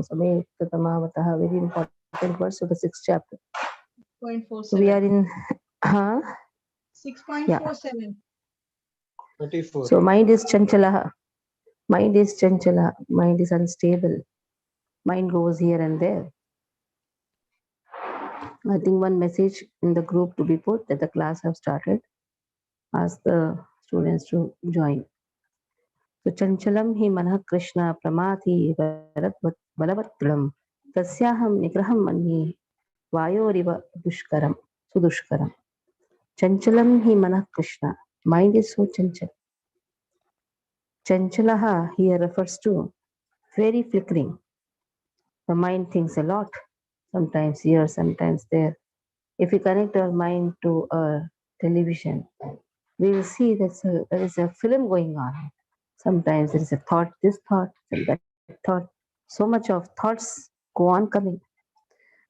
sametamavataha, very important verse of the 6th chapter. 6.47. So we are in 6.47. 34. So mind is chanchalaha. Mind is chanchala. Mind is unstable. Mind goes here and there. I think one message in the group to be put that the class have started. Ask the students to join. So chanchalam hi manah Krishna pramati balavatram tasyaham nigraham mani vayoriva dushkaram sudushkaram. Chanchalam hi manah Krishna. Mind is so chanchal. Chanchalaha here refers to very flickering. The mind thinks a lot, sometimes here, sometimes there. If we connect our mind to a television, we will see that there is a film going on. Sometimes there is a thought, this thought, and that thought. So much of thoughts go on coming.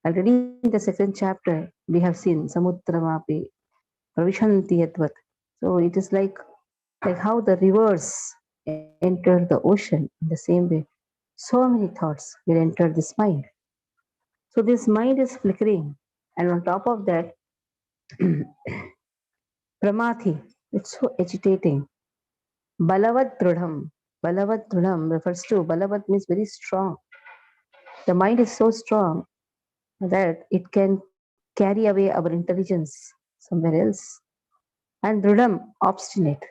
Already in the 2nd chapter, we have seen Samudramapi, Pravishanti Yatvat. So it is like how the rivers enter the ocean in the same way. So many thoughts will enter this mind. So this mind is flickering, and on top of that, Pramathi, it's so agitating. Balavat Drudham. Balavat Drudham refers to Balavat means very strong. The mind is so strong that it can carry away our intelligence somewhere else. And Drudham, obstinate.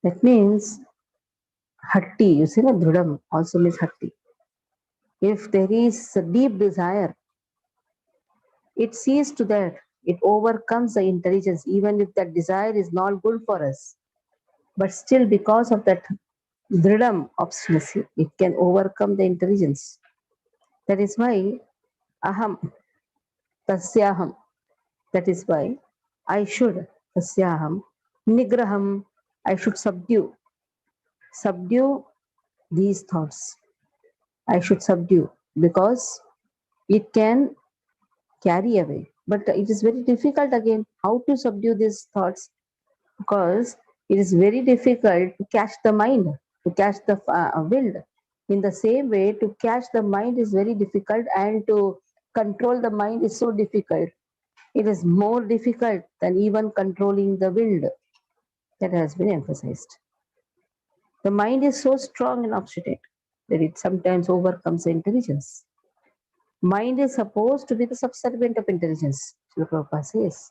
That means Hatti. You see, no? Drudham also means Hatti. If there is a deep desire, it sees to that. It overcomes the intelligence, even if that desire is not good for us. But still, because of that dridam obstinacy, it can overcome the intelligence. That is why aham, tasyaham. That is why I should, tasyaham, nigraham, I should subdue these thoughts. I should subdue because it can carry away. But it is very difficult again how to subdue these thoughts, because it is very difficult to catch the mind, to catch the wind. In the same way, to catch the mind is very difficult, and to control the mind is so difficult. It is more difficult than even controlling the wind. That has been emphasized. The mind is so strong and obstinate that it sometimes overcomes the intelligence. Mind is supposed to be the subservient of intelligence, Srila Prabhupada says.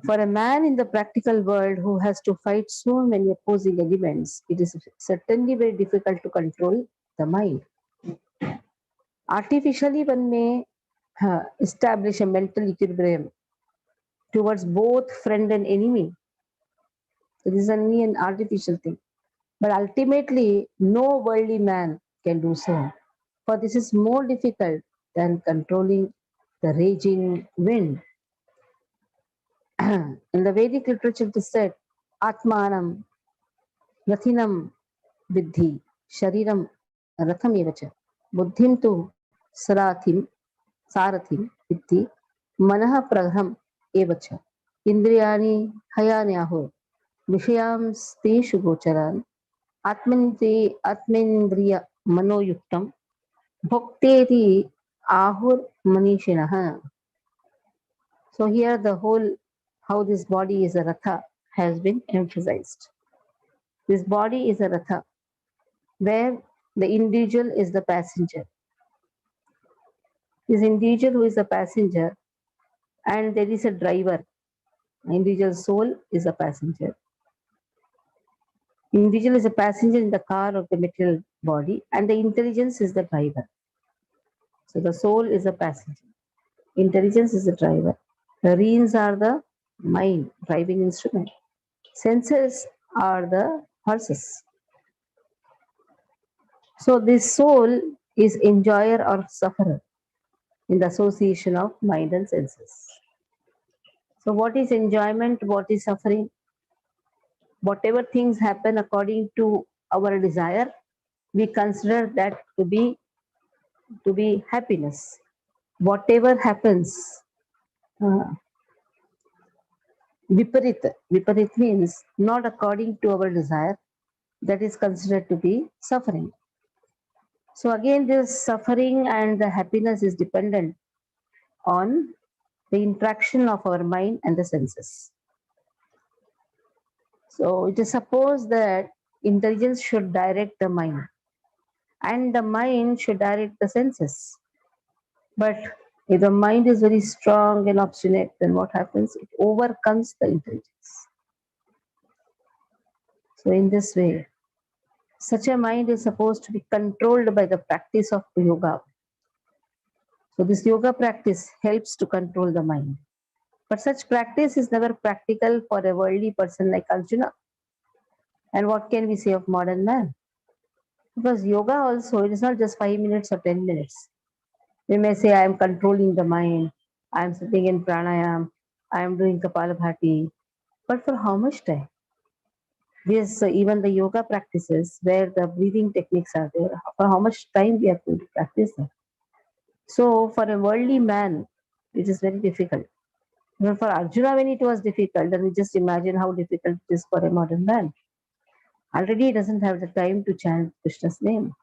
For a man in the practical world who has to fight so many opposing elements, it is certainly very difficult to control the mind. Artificially, one may establish a mental equilibrium towards both friend and enemy. So this is only an artificial thing. But ultimately, no worldly man can do so. For this is more difficult than controlling the raging wind. In the Vedic literature, it is said, Atmanam Rathinam Vidhi Shariram Ratham Evacha Buddhim tu Sarathim Vidhi Manaha Pragham Evacha Indriyani Hayanyaho Vishayam Steshu Gocharan Atmendriya Manoyuktam Bhakteti Ahur Manishinaha. So here the whole how this body is a ratha has been emphasized. This body is a ratha where the individual is the passenger. This individual who is the passenger, and there is a driver. Individual soul is a passenger. Individual is a passenger in the car of the material body, and the intelligence is the driver. So the soul is a passenger. Intelligence is the driver. The reins are the mind, driving instrument. Senses are the horses. So this soul is enjoyer or sufferer in the association of mind and senses. So what is enjoyment? What is suffering? Whatever things happen according to our desire, we consider that to be happiness. Whatever happens, viparit means not according to our desire, that is considered to be suffering. So again, this suffering and the happiness is dependent on the interaction of our mind and the senses. So it is supposed that intelligence should direct the mind and the mind should direct the senses. But if the mind is very strong and obstinate, then what happens? It overcomes the intelligence. So in this way, such a mind is supposed to be controlled by the practice of yoga. So this yoga practice helps to control the mind. But such practice is never practical for a worldly person like Arjuna. And what can we say of modern man? Because yoga also, it is not just 5 minutes or 10 minutes. We may say, I am controlling the mind, I am sitting in pranayam, I am doing Kapalabhati. But for how much time? Yes, even the yoga practices where the breathing techniques are there, for how much time we have to practice them. So for a worldly man, it is very difficult. Even for Arjuna, when it was difficult, then we just imagine how difficult it is for a modern man. Already he doesn't have the time to chant Krishna's name.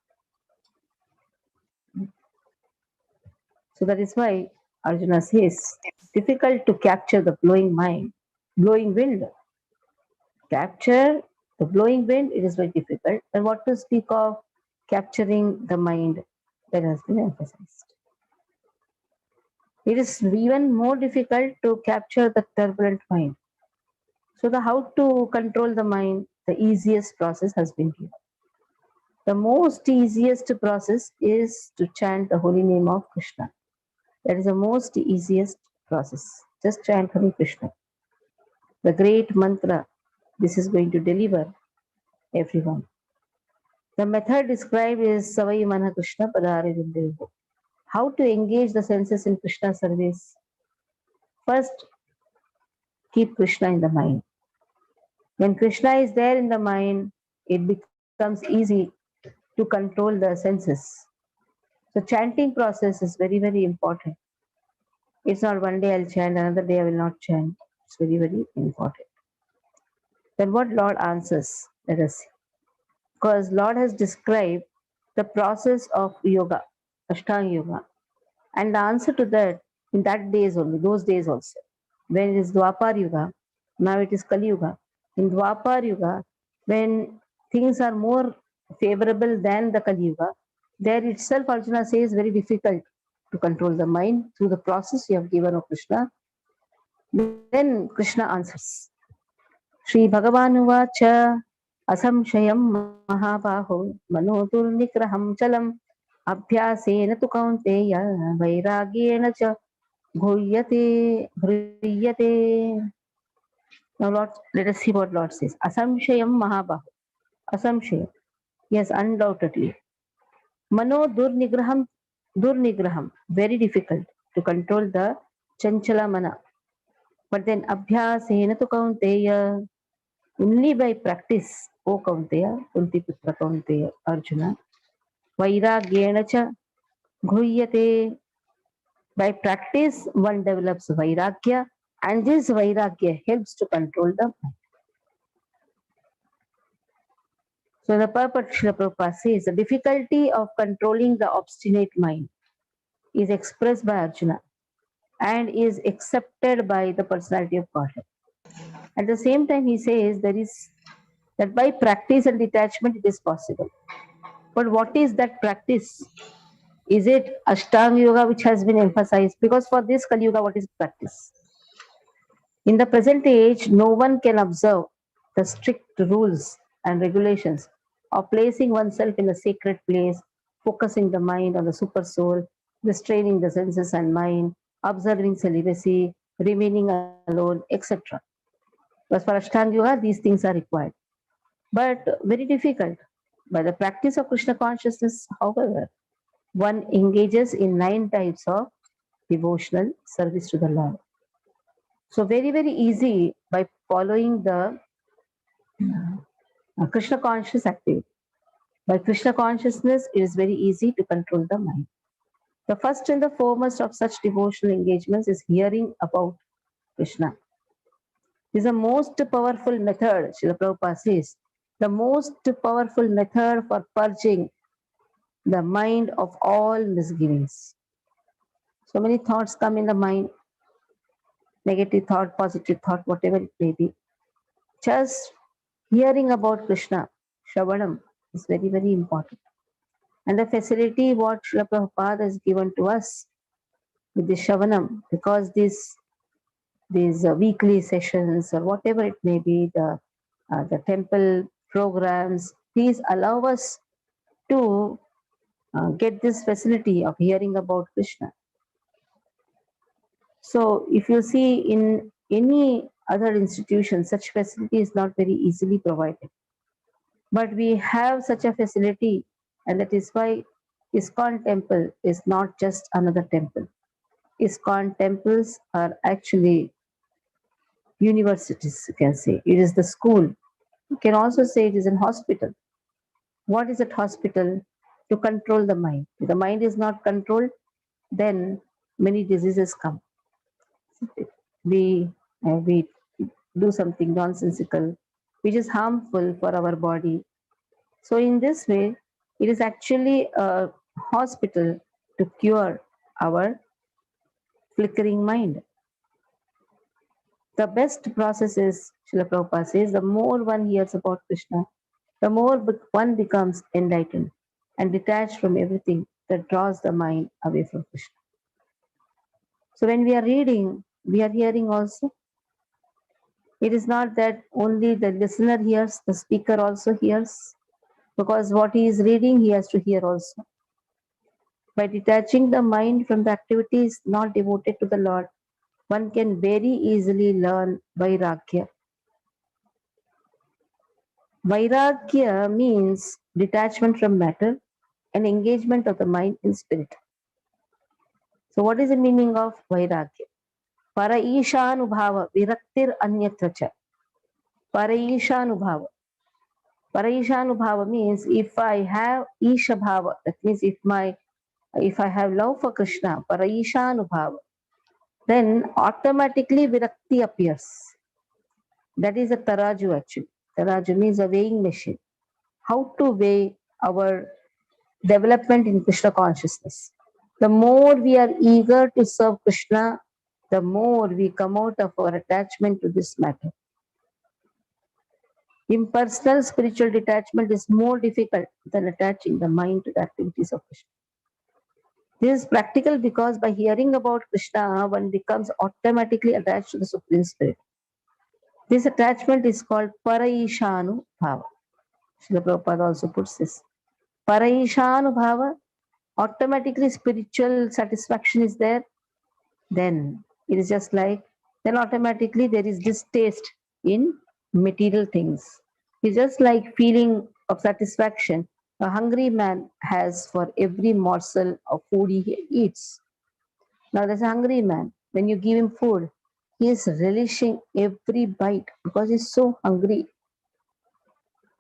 So that is why Arjuna says, difficult to capture the blowing mind, blowing wind. Capture the blowing wind, it is very difficult. And what to speak of capturing the mind that has been emphasized. It is even more difficult to capture the turbulent mind. So the how to control the mind, the easiest process has been given. The most easiest process is to chant the holy name of Krishna. That is the most easiest process. Just chant Hare Krishna. The great mantra. This is going to deliver everyone. The method described is Savai Mana Krishna Padare Vindevo. How to engage the senses in Krishna service? First, keep Krishna in the mind. When Krishna is there in the mind, it becomes easy to control the senses. So chanting process is very, very important. It's not one day I'll chant, another day I will not chant. It's very, very important. Then what Lord answers? Let us see. Because Lord has described the process of yoga, Ashtanga yoga. And the answer to that, in that days only, those days also, when it is Dwapar Yuga, now it is Kali Yuga. In Dwapar Yuga, when things are more favorable than the Kali Yuga, there itself Arjuna says very difficult to control the mind through the process you have given of Krishna. Then Krishna answers. Sri Bhagavanuvacha Asamshayam Mahabaho Manodurnikraham Chalam Abhyasena tu kaunteya Vairagyena cha Bhuryate. Now, Lord, let us see what Lord says. Asamshayam Mahabaho. Asamshayam. Yes, undoubtedly. Mano Durnigraham. Very difficult to control the Chanchala Mana. But then Abhyasena tu kaunteya. Only by practice, O Kaunteya, Kuntiputra Kaunteya, Arjuna. Vairagyena cha Ghuryate. By practice, one develops Vairagya, and this Vairagya helps to control the mind. So the purport Srila Prabhupada says the difficulty of controlling the obstinate mind is expressed by Arjuna and is accepted by the personality of Godhead. At the same time, he says there is that by practice and detachment it is possible. But what is that practice? Is it Ashtanga Yoga which has been emphasized? Because for this Kali Yuga, what is practice? In the present age, no one can observe the strict rules and regulations of placing oneself in a sacred place, focusing the mind on the super soul, restraining the senses and mind, observing celibacy, remaining alone, etc. As for Ashtanga Yoga, these things are required, but very difficult. By the practice of Krishna consciousness, however, one engages in 9 types of devotional service to the Lord. So very, very easy by following the Krishna conscious activity. By Krishna consciousness, it is very easy to control the mind. The first and the foremost of such devotional engagements is hearing about Krishna. This is the most powerful method, Srila Prabhupada says, the most powerful method for purging the mind of all misgivings. So many thoughts come in the mind, negative thought, positive thought, whatever it may be. Just hearing about Krishna, Shravanam, is very, very important. And the facility what Srila Prabhupada has given to us with the Shravanam, because these weekly sessions or whatever it may be, the temple programs, please allow us to get this facility of hearing about Krishna. So if you see in any other institution, such facility is not very easily provided. But we have such a facility, and that is why ISKCON temple is not just another temple. ISKCON temples are actually universities, you can say. It is the school. You can also say it is an hospital. What is that hospital? To control the mind. If the mind is not controlled, then many diseases come. We do something nonsensical, which is harmful for our body. So in this way, it is actually a hospital to cure our flickering mind. The best process is, Srila Prabhupada says, the more one hears about Krishna, the more one becomes enlightened and detached from everything that draws the mind away from Krishna. So when we are reading, we are hearing also. It is not that only the listener hears, the speaker also hears, because what he is reading, he has to hear also. By detaching the mind from the activities not devoted to the Lord, one can very easily learn Vairagya. Vairagya means detachment from matter and engagement of the mind in spirit. So, what is the meaning of Vairagya? Paraishanubhava viraktir anyatra cha. Paraishanubhava. Paraishanubhava means if I have Isha Bhava, that means if I have love for Krishna, Paraishanubhava, then automatically Virakti appears. That is a taraju actually. Taraju means a weighing machine. How to weigh our development in Krishna consciousness. The more we are eager to serve Krishna, the more we come out of our attachment to this matter. Impersonal spiritual detachment is more difficult than attaching the mind to the activities of Krishna. This is practical because by hearing about Krishna, one becomes automatically attached to the Supreme Spirit. This attachment is called Paraishanu Bhava. Srila Prabhupada also puts this. Paraishanu Bhava, automatically spiritual satisfaction is there. Then it is just like, then automatically there is distaste in material things. It's just like feeling of satisfaction a hungry man has for every morsel of food he eats. Now there's a hungry man. When you give him food, he is relishing every bite because he's so hungry.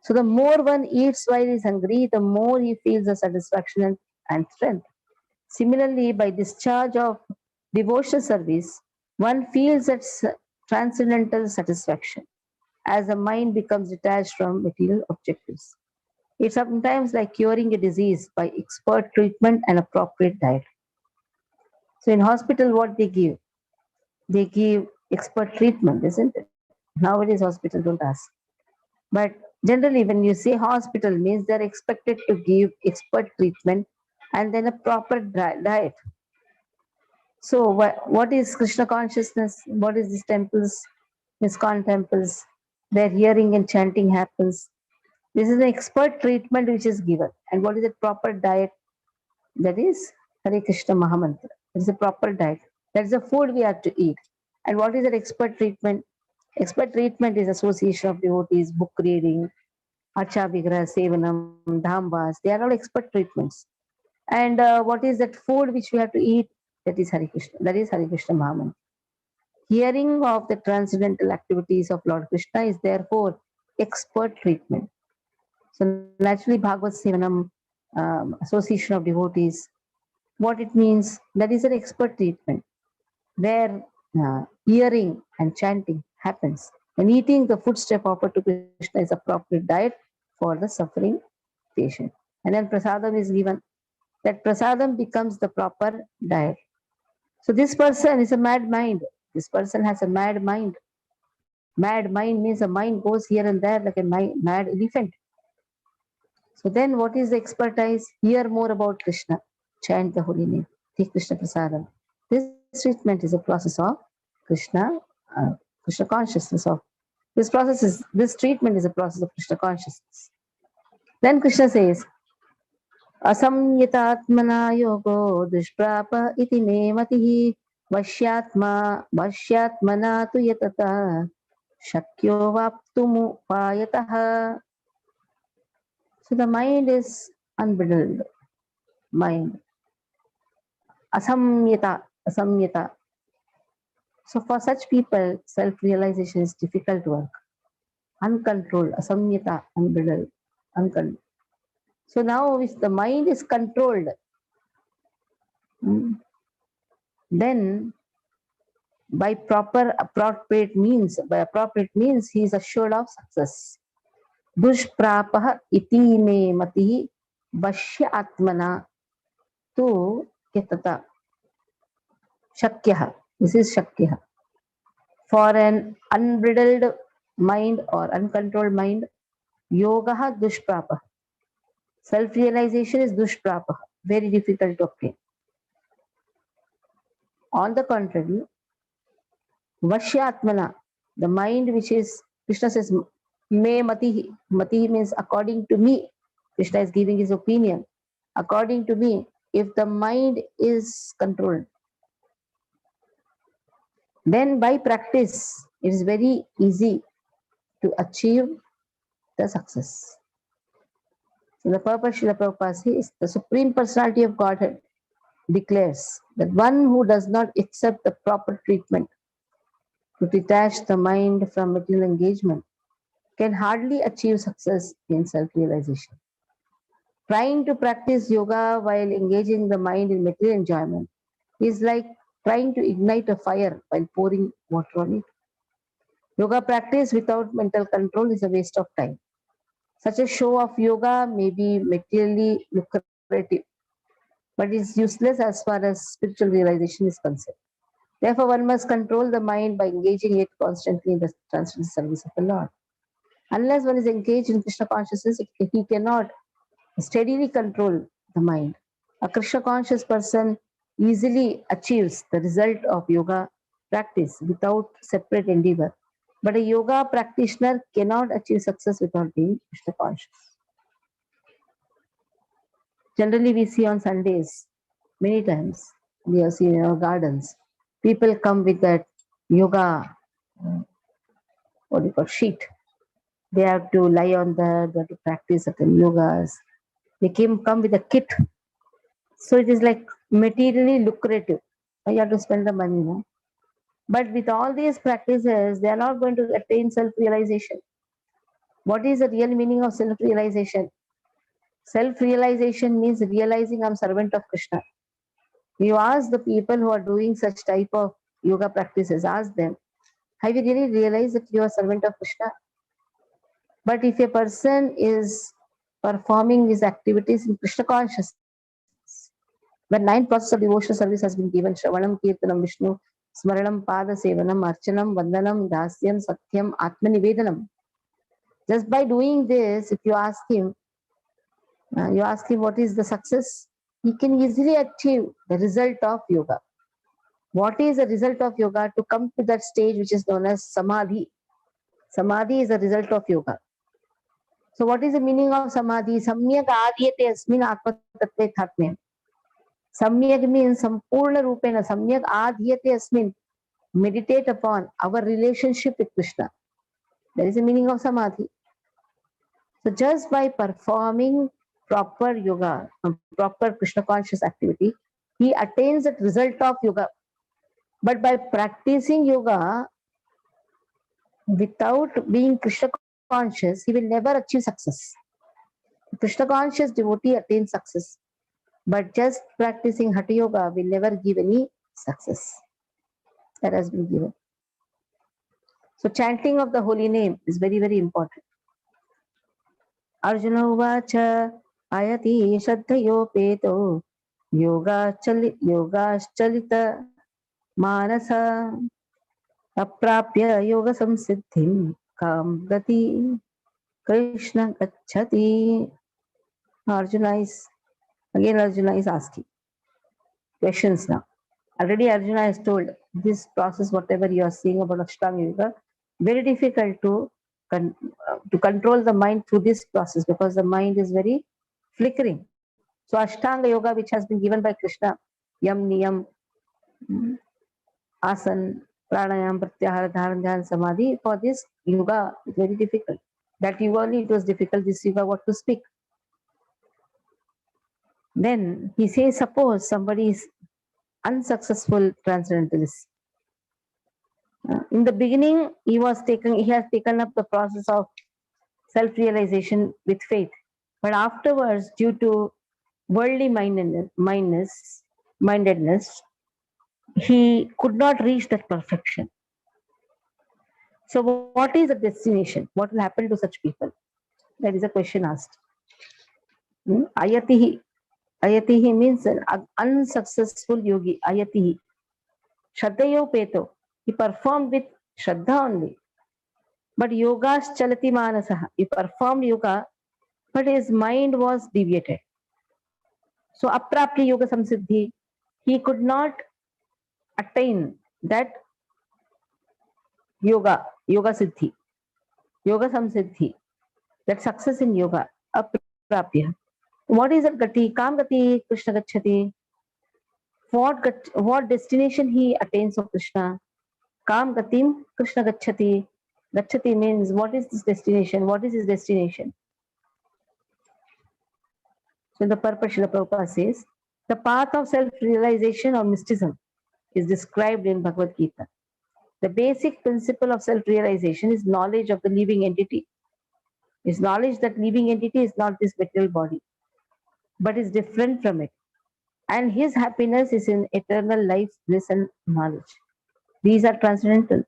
So the more one eats while he's hungry, the more he feels the satisfaction and strength. Similarly, by discharge of devotional service, one feels that transcendental satisfaction as the mind becomes detached from material objectives. It's sometimes like curing a disease by expert treatment and appropriate diet. So in hospital, what they give? They give expert treatment, isn't it? Nowadays, hospital don't ask. But generally, when you say hospital, means they're expected to give expert treatment and then a proper diet. So, what is Krishna consciousness? What is these temples, ISKCON temples? Where hearing and chanting happens. This is an expert treatment which is given. And what is the proper diet? That is Hare Krishna Mahamantra. It is a proper diet. That is the food we have to eat. And what is that expert treatment? Expert treatment is association of devotees, book reading, Acha Vigraha Sevanam, Dhambas. They are all expert treatments. And what is that food which we have to eat? That is Hare Krishna. That is Hare Krishna Mahamantra. Hearing of the transcendental activities of Lord Krishna is therefore expert treatment. So naturally, Bhagavad Sevanam, association of devotees, what it means, that is an expert treatment where hearing and chanting happens. And eating the footstep offered to Krishna is appropriate diet for the suffering patient. And then prasadam is given. that prasadam becomes the proper diet. So this person is a mad mind. This person has a mad mind. Mad mind means the mind goes here and there like a mad elephant. So then what is the expertise? Hear more about Krishna. Chant the holy name. Take Krishna prasadam. This treatment is a process of Krishna, Krishna consciousness of. This treatment is a process of Krishna consciousness. Then Krishna says, असंयतात्मना योगो दुष्प्राप इति मे मतिः वश्यात्मना तु यतता शक्यो वाप्तुमुपायतः. So the mind is unbridled mind. Asamyata. So for such people, self-realization is difficult work. Uncontrolled, asamyata, unbridled, uncontrolled. So now if the mind is controlled, then by appropriate means, he is assured of success. Dushprapah iti me matihi vashya atmana tu yatata. Shakyah. This is shakyah. For an unbridled mind or uncontrolled mind, yoga dushprapah. Self-realization is dushprapah, very difficult to obtain. On the contrary, Vashyatmana, the mind which is, Krishna says, me matihi. Matihi means according to me. Krishna is giving his opinion. According to me, if the mind is controlled, then by practice, it is very easy to achieve the success. So the purpose Srila Prabhupada says, the Supreme Personality of Godhead declares that one who does not accept the proper treatment to detach the mind from material engagement can hardly achieve success in self-realization. Trying to practice yoga while engaging the mind in material enjoyment is like trying to ignite a fire while pouring water on it. Yoga practice without mental control is a waste of time. Such a show of yoga may be materially lucrative, but is useless as far as spiritual realization is concerned. Therefore, one must control the mind by engaging it constantly in the transcendental service of the Lord. Unless one is engaged in Krishna consciousness, he cannot steadily control the mind. A Krishna conscious person easily achieves the result of yoga practice without separate endeavor. But a yoga practitioner cannot achieve success without being Krishna conscious. Generally, we see on Sundays, many times, we have seen in our gardens, people come with that yoga, sheet. They have to lie on that, they have to practice certain yogas. They come with a kit. So it is like materially lucrative. You have to spend the money, no? But with all these practices, they are not going to attain self-realization. What is the real meaning of self-realization? Self-realization means realizing I'm servant of Krishna. You ask the people who are doing such type of yoga practices, ask them, have you really realized that you are servant of Krishna? But if a person is performing these activities in Krishna consciousness, when 9 processes of devotional service has been given, Shravanam, Kirtanam, Vishnu, Smaranam, Pada Sevanam, Archanam, Vandanam, Dasyam, Satyam, Atmanivedanam. Just by doing this, if you ask him what is the success, he can easily achieve the result of yoga. What is the result of yoga? To come to that stage which is known as samadhi. Samadhi is the result of yoga. So what is the meaning of samadhi? Samyak adhyate asmin atma tattve thatme. Samyak means sampurna rupena. Samyak adhyate asmin. Meditate upon our relationship with Krishna. That is the meaning of samadhi. So just by performing proper yoga, proper Krishna conscious activity, he attains that result of yoga. But by practicing yoga without being Krishna conscious, he will never achieve success. Krishna conscious devotee attains success, but just practicing Hatha Yoga will never give any success. That has been given. So chanting of the holy name is very, very important. Arjuna uvacha ayati shraddhayopeto Yogaschalita manasa aprapya yoga samsiddhim kam gati Krishna gacchati. Arjuna is asking questions now. Already Arjuna has told this process, whatever you are seeing about Ashtanga Yoga, very difficult to control the mind through this process because the mind is very flickering. So Ashtanga Yoga, which has been given by Krishna, Yam, Niyam, Asan, Pranayam, Pratyahara, Dharan, Dhyan, Samadhi, for this yoga is very difficult. That yoga only it was difficult, this yoga what to speak. Then he says, suppose somebody is unsuccessful transcendentalist. In the beginning, he has taken up the process of self-realization with faith. But afterwards, due to worldly mindedness, he could not reach that perfection. So what is the destination? What will happen to such people? That is a question asked. Ayatihi. Ayatihi means an unsuccessful yogi. Ayatihi. Shraddhayo peto. He performed with Shraddha only. But yogas chalati manasaha. He performed yoga, but his mind was deviated. So aprapya yoga samsiddhi. He could not attain that yoga siddhi, yoga samsiddhi, that success in yoga, aprapya. What is that gati? Kam gati Krishna gacchati. What destination he attains of Krishna? Kam gatim Krishna gacchati. Gacchati means what is this destination? What is his destination? So the purpose Srila Prabhupada says, the path of self-realization or mysticism is described in Bhagavad Gita. The basic principle of self-realization is knowledge of the living entity. Is knowledge that living entity is not this material body, but is different from it. And his happiness is in eternal life, bliss and knowledge. These are transcendental,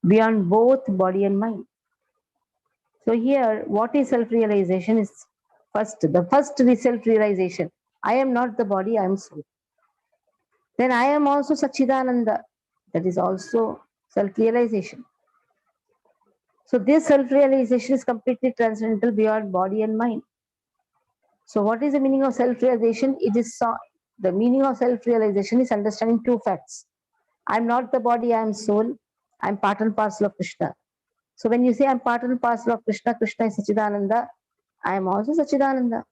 beyond both body and mind. So here, what is self-realization is the first is self-realization. I am not the body, I am soul. Then I am also Sachidananda. That is also self-realization. So this self-realization is completely transcendental beyond body and mind. So what is the meaning of self-realization? The meaning of self-realization is understanding two facts. I'm not the body, I am soul. I'm part and parcel of Krishna. So when you say I'm part and parcel of Krishna, Krishna is Sachidananda, I am also Sachidananda.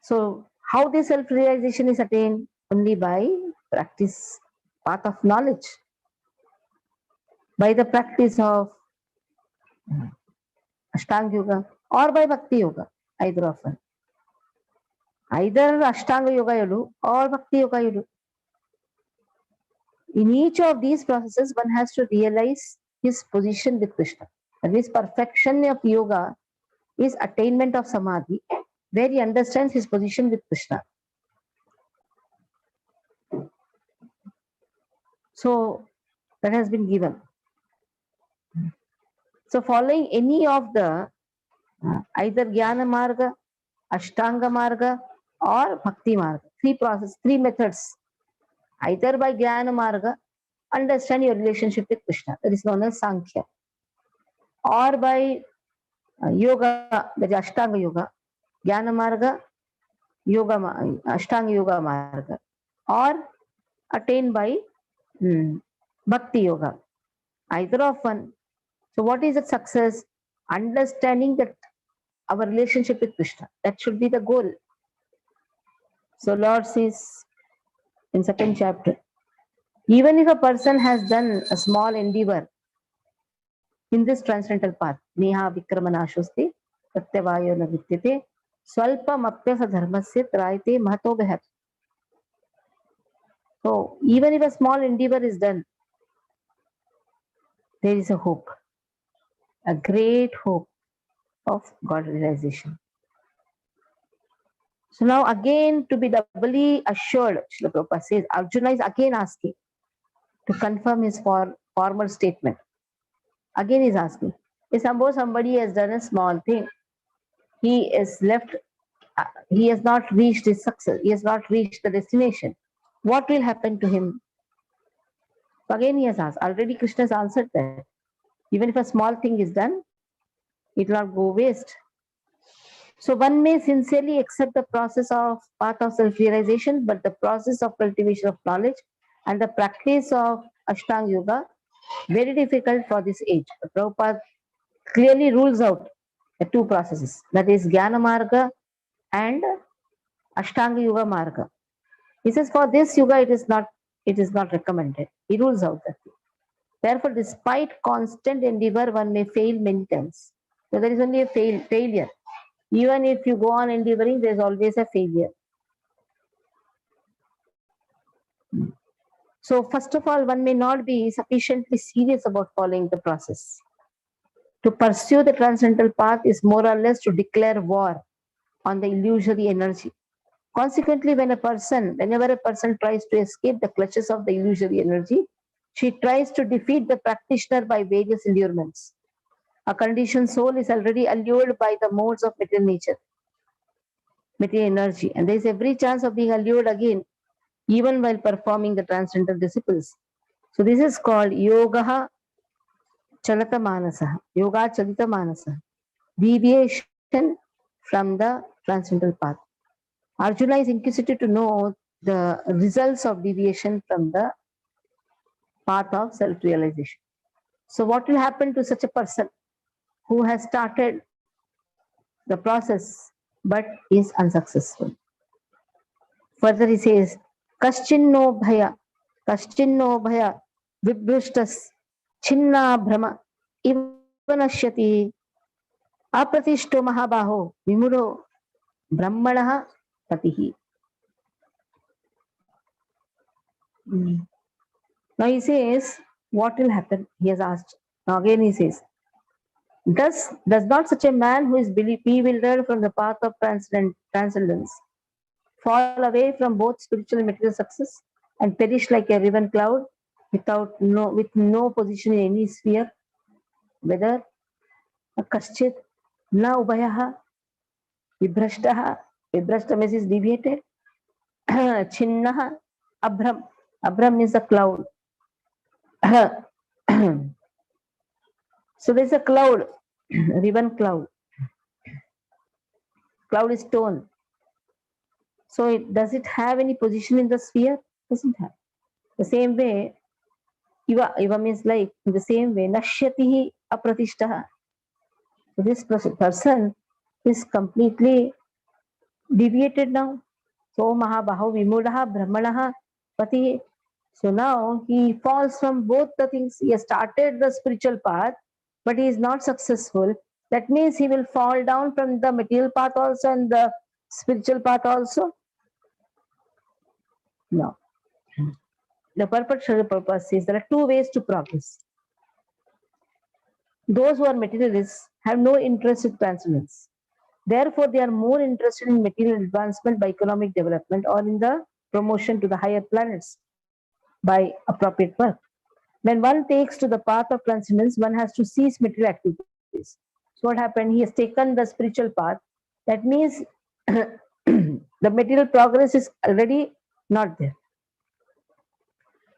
So how this self-realization is attained? Only by practice, path of knowledge. By the practice of Ashtanga Yoga or by Bhakti Yoga, either of them. Either Ashtanga Yoga you do or Bhakti Yoga you do. In each of these processes, one has to realize his position with Krishna. That means perfection of yoga is attainment of samadhi, where he understands his position with Krishna. So that has been given. So following any of the either Jnana Marga, Ashtanga Marga or Bhakti Marga, three methods. Either by Jnana Marga, understand your relationship with Krishna, that is known as Sankhya. Or by yoga, that is Ashtanga Yoga, Jnana Marga, Ashtanga Yoga Marga. Or attained by Bhakti Yoga. Either of one. So what is the success? Understanding that our relationship with Krishna. That should be the goal. So Lord says in second chapter, even if a person has done a small endeavor in this transcendental path, Neha Vikramanashosti, Satyavayo Navityate, Swalpam Apyasa Dharmasya Trayate Mahato Behat. So even if a small endeavor is done, there is a hope, a great hope of God realization. So now again to be doubly assured, Srila Prabhupada says, Arjuna is again asking to confirm his former statement. Again he's asking, if suppose somebody has done a small thing, he is left he has not reached his success, he has not reached the destination. What will happen to him? So again, he has asked. Already Krishna has answered that. Even if a small thing is done, it will not go waste. So one may sincerely accept the process of path of self-realization, but the process of cultivation of knowledge and the practice of Ashtanga Yoga very difficult for this age. Prabhupada clearly rules out the two processes, that is Jnana Marga and Ashtanga Yoga Marga. He says for this yoga it is not recommended. He rules out that. Therefore, despite constant endeavor, one may fail many times. So there is only a failure. Even if you go on endeavoring, there is always a failure. So first of all, one may not be sufficiently serious about following the process. To pursue the transcendental path is more or less to declare war on the illusory energy. Consequently, whenever a person tries to escape the clutches of the illusory energy, she tries to defeat the practitioner by various allurements. A conditioned soul is already allured by the modes of material nature, material energy, and there is every chance of being allured again, even while performing the transcendental disciplines. So this is called yoga chalata manasa, yoga chalita manasa, deviation from the transcendental path. Arjuna is inquisitive to know the results of deviation from the path of self-realization. So what will happen to such a person who has started the process but is unsuccessful? Further he says, Kaschinno bhaya, vibrushtas, chinna brahma, ivanashyati, apratishto mahabaho, vimudo, brahmanaha, patihi. Now he says, what will happen? He has asked. Now again he says, does not such a man who is bewildered from the path of transcendence fall away from both spiritual and material success and perish like a riven cloud with no position in any sphere, whether a kaschit, na ubayaha, vibrashta means is deviated, chinnaha, abram means a cloud. So there's a cloud, riven cloud. Cloud is stone. So does it have any position in the sphere? Doesn't have. The same way, Iva means like, in the same way, Nashyatihi apratishtaha. So this person is completely deviated now. So Mahabaho Vimudaha Brahmanaha Pati. So now he falls from both the things. He has started the spiritual path, but he is not successful. That means he will fall down from the material path also and the spiritual path also. No. The purpose is there are two ways to progress. Those who are materialists have no interest in transcendence. Therefore, they are more interested in material advancement by economic development or in the promotion to the higher planets by appropriate work. When one takes to the path of transcendence, one has to cease material activities. So what happened? He has taken the spiritual path. That means the material progress is already not there.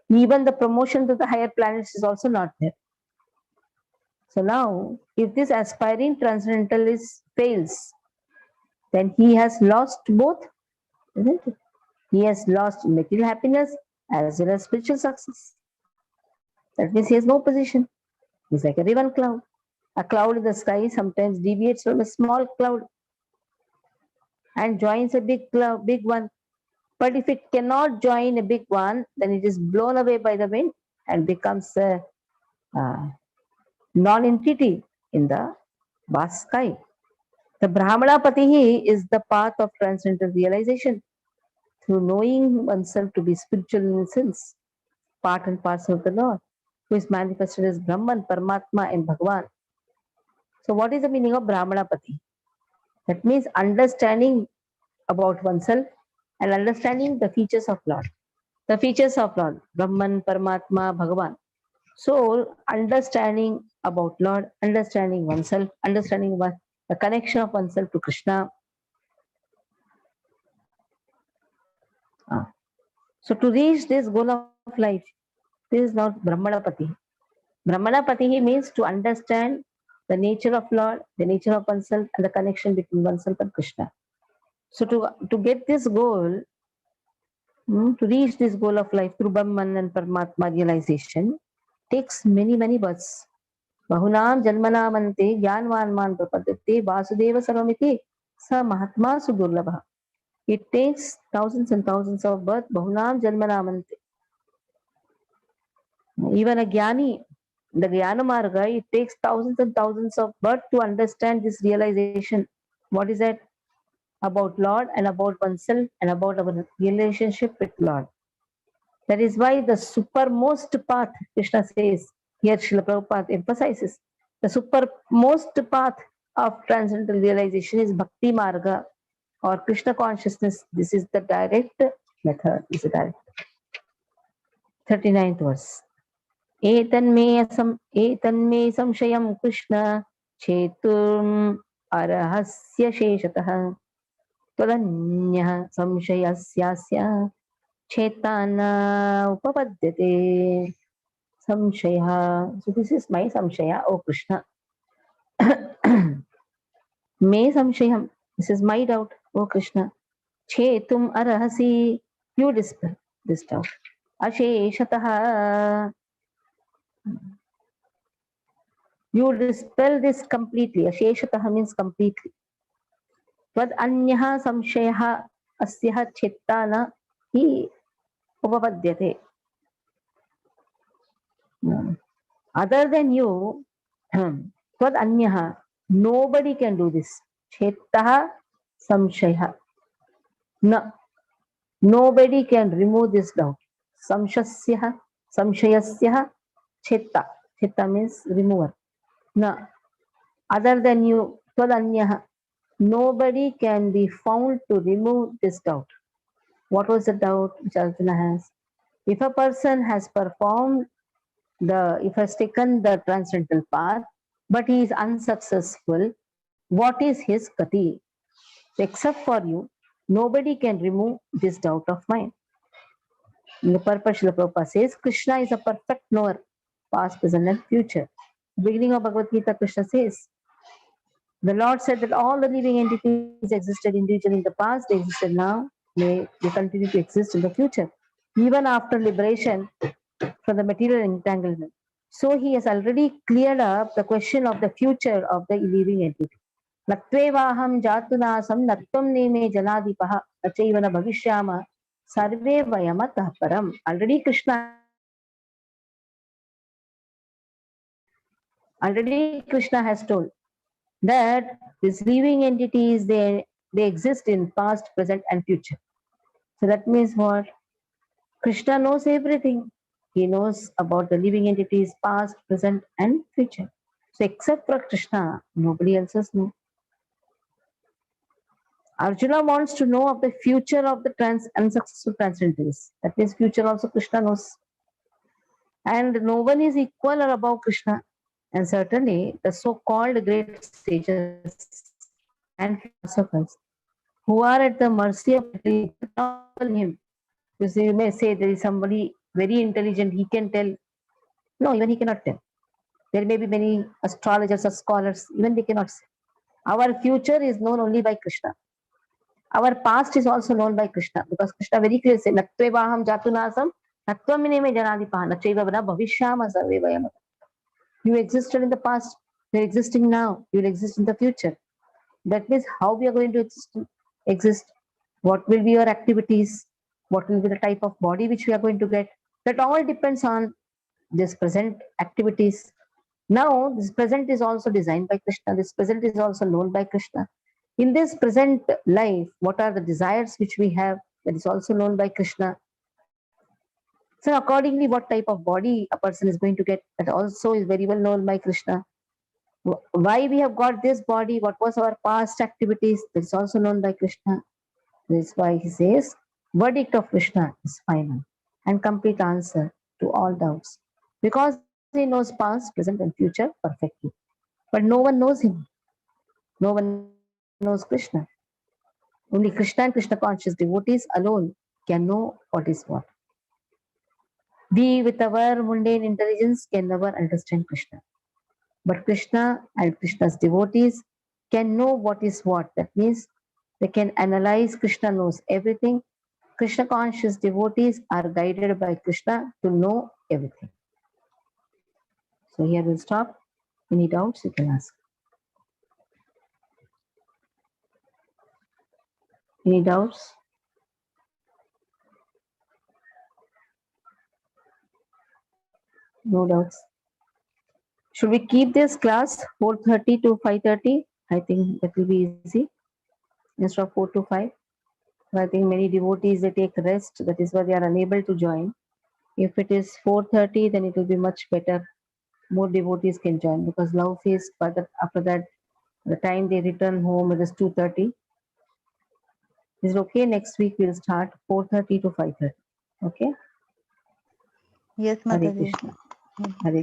Even the promotion to the higher planets is also not there. So now, if this aspiring transcendentalist fails, then he has lost both, isn't it? He has lost material happiness as well as spiritual success. That means he has no position. He's like a riven cloud. A cloud in the sky sometimes deviates from a small cloud and joins a big one. But if it cannot join a big one, then it is blown away by the wind and becomes a non-entity in the vast sky. The Brahmana Patihi is the path of transcendental realization through knowing oneself to be spiritual in sense, part and parcel of the Lord, who is manifested as Brahman, Paramatma, and Bhagavan. So, what is the meaning of Brahmana Pati? That means understanding about oneself and understanding the features of Lord. The features of Lord, Brahman, Paramatma, Bhagavan. So, understanding about Lord, understanding oneself, understanding the connection of oneself to Krishna, So to reach this goal of life, this is not Brahmanapati. Brahmanapati means to understand the nature of Lord, the nature of oneself, and the connection between oneself and Krishna. So to get this goal, to reach this goal of life through Brahman and Paramatma realization, takes many births. Bahunam janmanamante jnanvan man prapadate vasudeva sarvamiti sa mahatma sudurlabha. It takes thousands and thousands of births. Bahunam janmanamante. Even a jnani, the Jnana Marga, it takes thousands and thousands of births to understand this realization. What is that? About Lord and about oneself and about our relationship with Lord. That is why the supermost path, Krishna says, here Srila Prabhupada emphasizes, the supermost path of transcendental realization is Bhakti Marga or Krishna consciousness. This is the direct method. This is the direct. 39th verse. एतन्मे संशयं कृष्ण छेतुम् अर्हस्य शेषतः त्वदन्यः संशयस्यास्य छेतान उपपद्यते संशयः. So this is my samshaya, O Krishna. Me samshayam. This is my doubt, O Krishna. Chetum arahasi. You dispel this doubt. Asheshatah. You dispel this completely. Asheshatah means completely. Tvad anyaha samshayaha asyaha chettana hi upapadyate. Other than you, tvad anyaha, nobody can do this. Chettaha samshayaha. No, nobody can remove this doubt. Samshasyaha, samshayasyaha, chetta. Chetta means remover. No, other than you, tvad anyaha. Nobody can be found to remove this doubt. What was the doubt which Arjuna has? If a person has performed if has taken the transcendental path, but he is unsuccessful, what is his gati? So except for you, nobody can remove this doubt of mine. In the purpose, Srila Prabhupada says, Krishna is a perfect knower, past, present, and future. Beginning of Bhagavad Gita, Krishna says, the Lord said that all the living entities existed individually in the past, they existed now, they continue to exist in the future, even after liberation from the material entanglement. So he has already cleared up the question of the future of the living entity. Natvevaham jatunasam natvam neme janadipaha nachayvana bhavishyama sarve vayamatah param. Already Krishna has told that these living entities, they exist in past, present, and future. So that means what? Krishna knows everything. He knows about the living entities, past, present, and future. So except for Krishna, nobody else knows. Arjuna wants to know of the future of the unsuccessful transcendentalists. That means future also Krishna knows. And no one is equal or above Krishna. And certainly the so-called great sages and philosophers who are at the mercy of him. Because you may say there is somebody very intelligent, he can tell. No, even he cannot tell. There may be many astrologers or scholars, even they cannot say. Our future is known only by Krishna. Our past is also known by Krishna, because Krishna very clearly said, Natvevaham jatunasam, natvamineme janadipaha, nachevavana bhavishyama sarve vayamata. You existed in the past, you are existing now, you will exist in the future. That means how we are going to exist, what will be your activities, what will be the type of body which we are going to get. That all depends on this present activities. Now, this present is also designed by Krishna. This present is also known by Krishna. In this present life, what are the desires which we have? That is also known by Krishna. So accordingly, what type of body a person is going to get, that also is very well known by Krishna. Why we have got this body, what was our past activities, that is also known by Krishna. This is why he says, verdict of Krishna is final and complete answer to all doubts. Because he knows past, present, and future perfectly. But no one knows him. No one knows Krishna. Only Krishna and Krishna conscious devotees alone can know what is what. We, with our mundane intelligence, can never understand Krishna. But Krishna and Krishna's devotees can know what is what. That means they can analyze. Krishna knows everything. Krishna conscious devotees are guided by Krishna to know everything. So here we'll stop. Any doubts you can ask. Any doubts? No doubts. Should we keep this class 4:30 to 5:30? I think that will be easy instead of 4 to 5. I think many devotees they take rest. That is why they are unable to join. If it is 4:30, then it will be much better. More devotees can join because love feast. But after that, the time they return home it is 2:30. Is it okay? Next week we'll start 4:30 to 5:30. Okay. Yes, Hare Mataji. Krishna. Hare